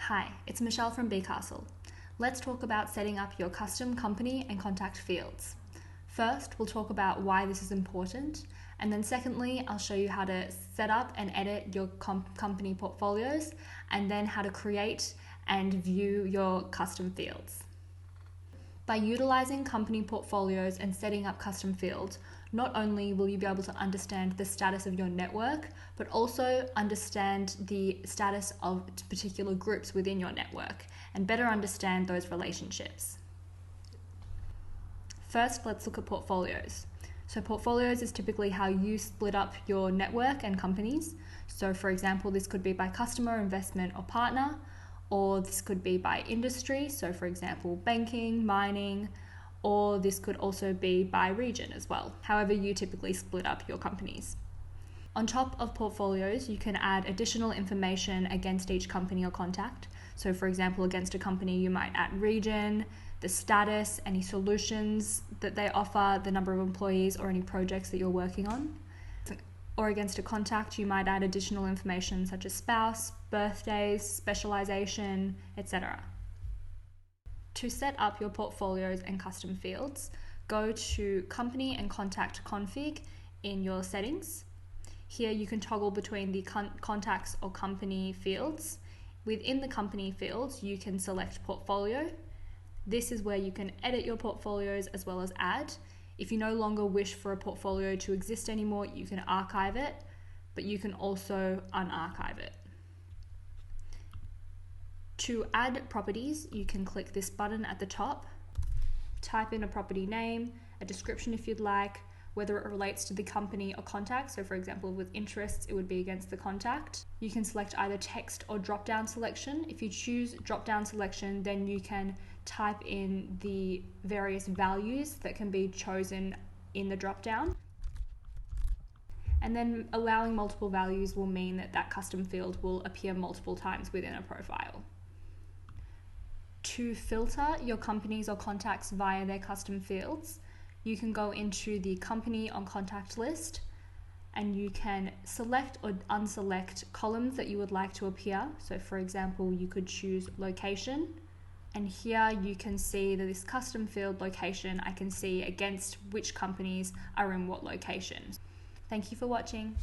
Hi, it's Michelle from BeeCastle. Let's talk about setting up your custom company and contact fields. First, we'll talk about why this is important, and then secondly, I'll show you how to set up and edit your company portfolios, and then how to create and view your custom fields. By utilizing company portfolios and setting up custom fields, not only will you be able to understand the status of your network, but also understand the status of particular groups within your network and better understand those relationships. First, let's look at portfolios. So portfolios is typically how you split up your network and companies. So for example, this could be by customer, investment, or partner, or this could be by industry. So for example, banking, mining, or this could also be by region as well. However, you typically split up your companies. On top of portfolios, you can add additional information against each company or contact. So for example, against a company, you might add region, the status, any solutions that they offer, the number of employees, or any projects that you're working on. Or against a contact, you might add additional information such as spouse, birthdays, specialization, etc. To set up your portfolios and custom fields, go to Company and Contact Config in your settings. Here you can toggle between the contacts or company fields. Within the company fields, you can select Portfolio. This is where you can edit your portfolios as well as add. If you no longer wish for a portfolio to exist anymore, you can archive it, but you can also unarchive it. To add properties, you can click this button at the top, type in a property name, a description if you'd like, whether it relates to the company or contact. So for example, with interests, it would be against the contact. You can select either text or drop-down selection. If you choose drop-down selection, then you can type in the various values that can be chosen in the drop-down. And then allowing multiple values will mean that that custom field will appear multiple times within a profile. To filter your companies or contacts via their custom fields, you can go into the company on contact list and you can select or unselect columns that you would like to appear. So for example, you could choose location, and here you can see that this custom field location, I can see against which companies are in what location. Thank you for watching.